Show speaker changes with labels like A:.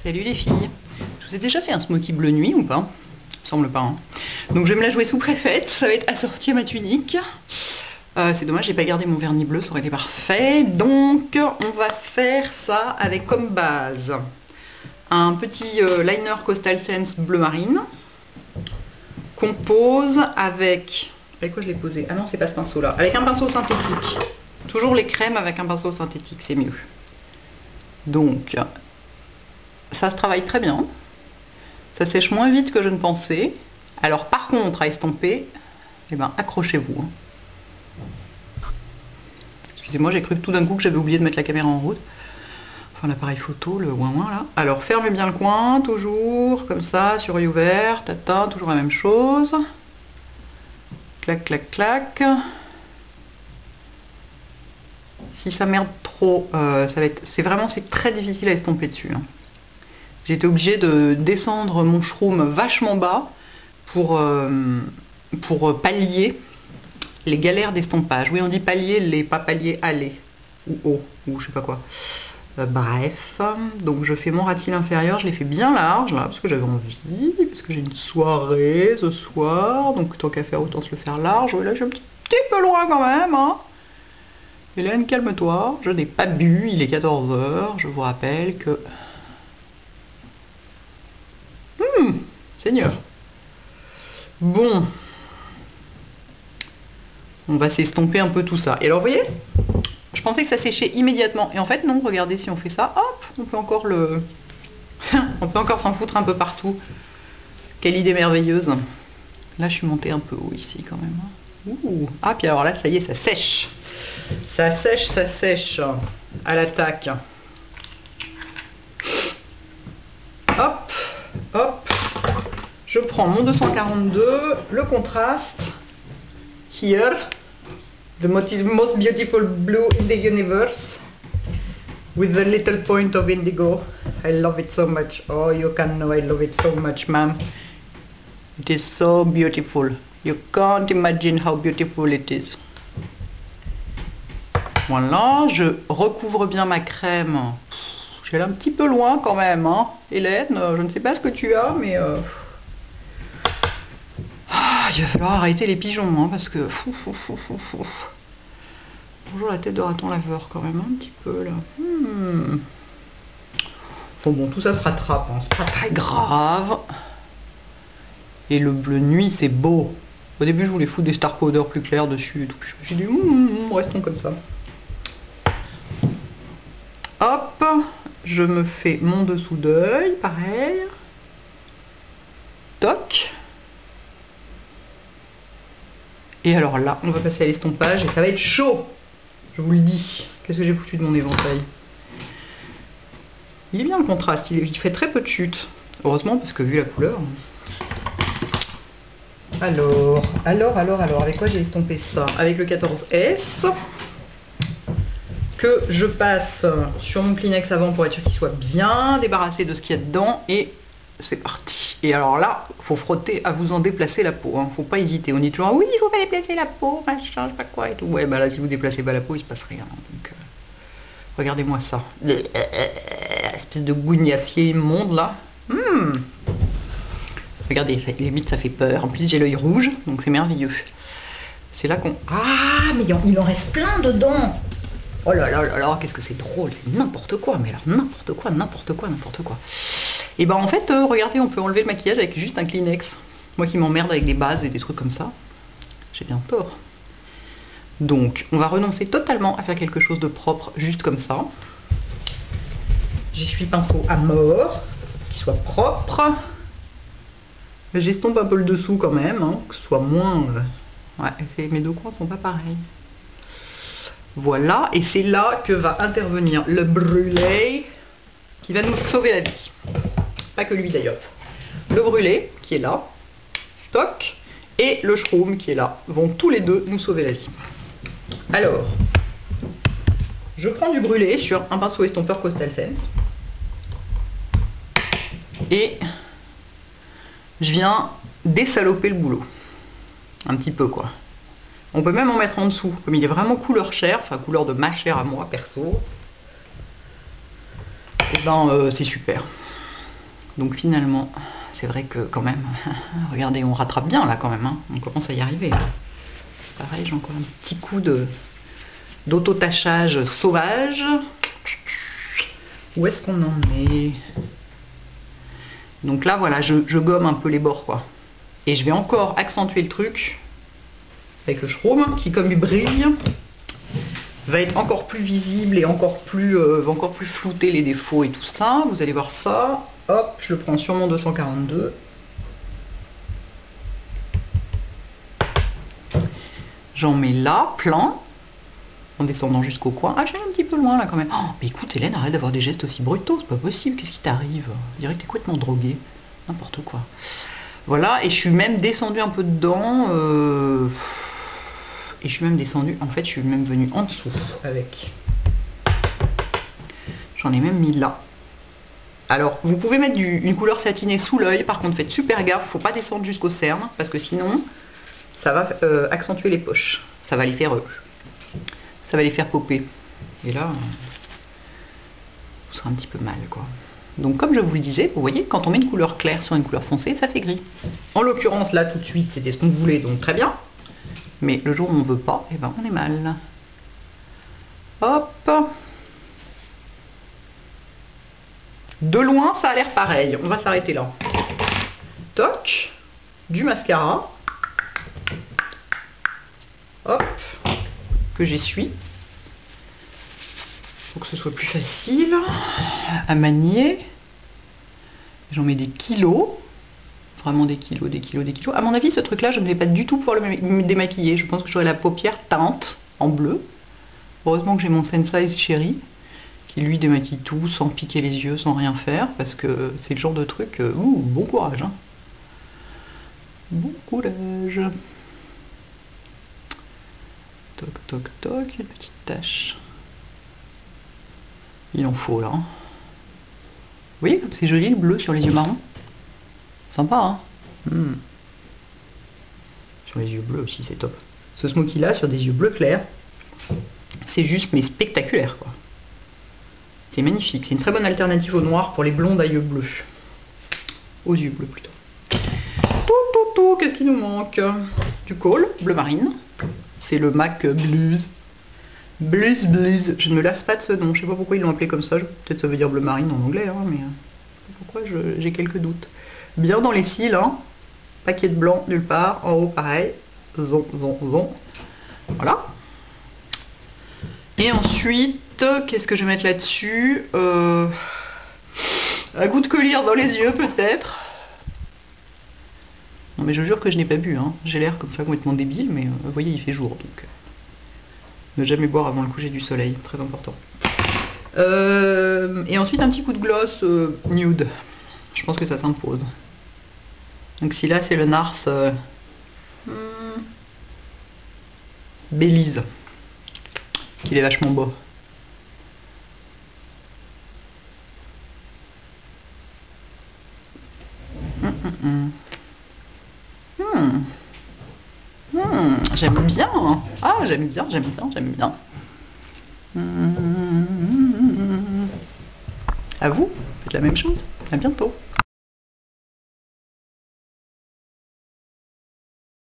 A: Salut les filles. Je vous ai déjà fait un smoky bleu nuit ou pas? Il me semble pas. Hein. Donc je vais me la jouer sous préfète, ça va être assorti à ma tunique. C'est dommage, j'ai pas gardé mon vernis bleu, ça aurait été parfait. Donc on va faire ça avec comme base un petit liner Coastal Scents bleu marine qu'on pose avec... Avec quoi je l'ai posé? Ah non, c'est pas ce pinceau là. Avec un pinceau synthétique. Toujours les crèmes avec un pinceau synthétique, c'est mieux. Donc, ça se travaille très bien. Ça sèche moins vite que je ne pensais. Alors par contre, à estomper, eh ben, accrochez-vous. Excusez-moi, j'ai cru que tout d'un coup que j'avais oublié de mettre la caméra en route. Enfin, l'appareil photo, le ouin-ouin là. Alors, fermez bien le coin, toujours, comme ça, sur œil ouvert, tata, toujours la même chose. Clac, clac, clac. Si ça merde trop, ça va être... C'est très difficile à estomper dessus. Hein. J'ai été obligée de descendre mon shroom vachement bas pour pallier les galères d'estompage. Oui, on dit pallier les, pas pallier aller. Ou haut, ou je sais pas quoi. Bref, donc je fais mon ratil inférieur, je l'ai fait bien large là, parce que j'avais envie, parce que j'ai une soirée ce soir, donc tant qu'à faire, autant se le faire large. Oui, là, je suis un petit peu loin quand même, hein. Hélène, calme-toi, je n'ai pas bu, il est 14 h, je vous rappelle que... Seigneur. Bon. On va s'estomper un peu tout ça. Et alors, vous voyez, je pensais que ça séchait immédiatement. Et en fait, non, regardez, si on fait ça, hop, on peut encore le... on peut encore s'en foutre un peu partout. Quelle idée merveilleuse. Là, je suis montée un peu haut ici, quand même. Ouh. Ah, puis alors là, ça y est, ça sèche. Ça sèche à l'attaque. Hop, hop. Je prends mon 242, le contraste. Here, the most beautiful blue in the universe. With a little point of indigo. I love it so much. Oh, you can know I love it so much, ma'am. It is so beautiful. You can't imagine how beautiful it is. Voilà, je recouvre bien ma crème. Je suis allée un petit peu loin quand même, hein. Hélène, je ne sais pas ce que tu as, mais... il va falloir arrêter les pigeons, hein, parce que... Bonjour la tête de raton laveur quand même, un petit peu là. Bon, tout ça se rattrape, hein. C'est pas très grave. Et le bleu nuit, c'est beau. Au début, je voulais foutre des star powder plus clairs dessus. Donc je me suis dit, restons comme ça. Hop, je me fais mon dessous d'œil, pareil. Toc. Et alors là, on va passer à l'estompage et ça va être chaud. Je vous le dis. Qu'est-ce que j'ai foutu de mon éventail? Il est bien le contraste, il fait très peu de chute. Heureusement, parce que vu la couleur... Alors, avec quoi j'ai estompé ça? Avec le 14S, que je passe sur mon Kleenex avant pour être sûr qu'il soit bien débarrassé de ce qu'il y a dedans, et c'est parti. Et alors là, faut frotter à vous en déplacer la peau, hein. Faut pas hésiter. On dit toujours, oui, il faut pas déplacer la peau, machin, je sais pas quoi et tout. Ouais, bah là, si vous déplacez pas la peau, il se passe rien. Donc, regardez-moi ça. Espèce de gougnafier immonde là. Regardez, ça, limite ça fait peur. En plus j'ai l'œil rouge, donc c'est merveilleux. C'est là qu'on... Ah, mais il en reste plein dedans. Oh là là là là, qu'est-ce que c'est drôle. C'est n'importe quoi, mais alors n'importe quoi. Et ben en fait, regardez, on peut enlever le maquillage avec juste un Kleenex. Moi qui m'emmerde avec des bases et des trucs comme ça. J'ai bien tort. Donc, on va renoncer totalement à faire quelque chose de propre, juste comme ça. J'essuie le pinceau à mort, qu'il soit propre. J'estompe un peu le dessous quand même, hein, que ce soit moins... Ouais, mes deux coins sont pas pareils. Voilà, et c'est là que va intervenir le brûlé qui va nous sauver la vie. Pas que lui d'ailleurs. Le brûlé qui est là, toc, et le shroom qui est là, vont tous les deux nous sauver la vie. Alors, je prends du brûlé sur un pinceau estompeur Coastal Scents. Et je viens désaloper le boulot. Un petit peu quoi. On peut même en mettre en dessous. Comme il est vraiment couleur chair, enfin couleur de ma chair à moi perso. Et ben c'est super. Donc finalement, c'est vrai que quand même, regardez, on rattrape bien là quand même, hein. On commence à y arriver. C'est pareil, j'ai encore un petit coup d'autotachage sauvage. Où est-ce qu'on en est? Donc là, voilà, je gomme un peu les bords, quoi. Et je vais encore accentuer le truc avec le chrome, qui comme il brille, va être encore plus visible et va encore plus flouter les défauts et tout ça. Vous allez voir ça. Hop, je le prends sur mon 242. J'en mets là, plein, en descendant jusqu'au coin. Ah, je vais un petit peu loin là quand même. Oh, mais écoute Hélène, arrête d'avoir des gestes aussi brutaux, c'est pas possible, qu'est-ce qui t'arrive? Je dirais que t'es complètement droguée, n'importe quoi. Voilà, et je suis même descendue un peu dedans. Et je suis même descendue, en fait je suis même venue en dessous avec. J'en ai même mis là. Alors, vous pouvez mettre une couleur satinée sous l'œil, par contre faites super gaffe, faut pas descendre jusqu'au cerne, parce que sinon, ça va accentuer les poches. Ça va les faire popper. Et là, vous serez un petit peu mal, quoi. Donc, comme je vous le disais, vous voyez, quand on met une couleur claire sur une couleur foncée, ça fait gris. En l'occurrence, là, tout de suite, c'était ce qu'on voulait, donc très bien. Mais le jour où on veut pas, eh ben, on est mal. Hop. De loin, ça a l'air pareil. On va s'arrêter là. Toc. Du mascara. Hop. Que j'essuie. Pour que ce soit plus facile à manier. J'en mets des kilos. Vraiment des kilos, des kilos, des kilos. À mon avis, ce truc-là, je ne vais pas du tout pouvoir le démaquiller. Je pense que j'aurai la paupière teinte en bleu. Heureusement que j'ai mon Sensei Chéri, qui lui démaquille tout sans piquer les yeux, sans rien faire, parce que c'est le genre de truc... bon courage, hein. Bon courage. Toc, toc, toc, une petite tache. Il en faut, là. Vous voyez comme c'est joli, le bleu sur les yeux marrons? Sympa, hein. Sur les yeux bleus aussi, c'est top. Ce smoky-là, sur des yeux bleus clairs, c'est juste, mais spectaculaire, quoi. C'est magnifique. C'est une très bonne alternative au noir pour les blondes à yeux bleus. Aux yeux bleus, plutôt. Qu'est-ce qui nous manque? Du kohl, bleu marine. C'est le MAC Blues. Blues. Je ne me lasse pas de ce nom. Je sais pas pourquoi ils l'ont appelé comme ça. Peut-être ça veut dire bleu marine en anglais, hein, mais pourquoi j'ai quelques doutes. Bien dans les cils, hein. Paquet de blanc nulle part. En haut, pareil. Zon. Voilà. Et ensuite, qu'est-ce que je vais mettre là-dessus? Un goût de collyre dans les yeux, peut-être. Non, mais je jure que je n'ai pas bu, hein. J'ai l'air comme ça complètement débile, mais vous voyez, il fait jour, donc... ne jamais boire avant le coucher du soleil, très important. Et ensuite, un petit coup de gloss nude. Je pense que ça s'impose. Donc si là, c'est le Nars Belize. Qu'il est vachement beau. J'aime bien. Ah, j'aime bien. À vous, faites la même chose. À bientôt.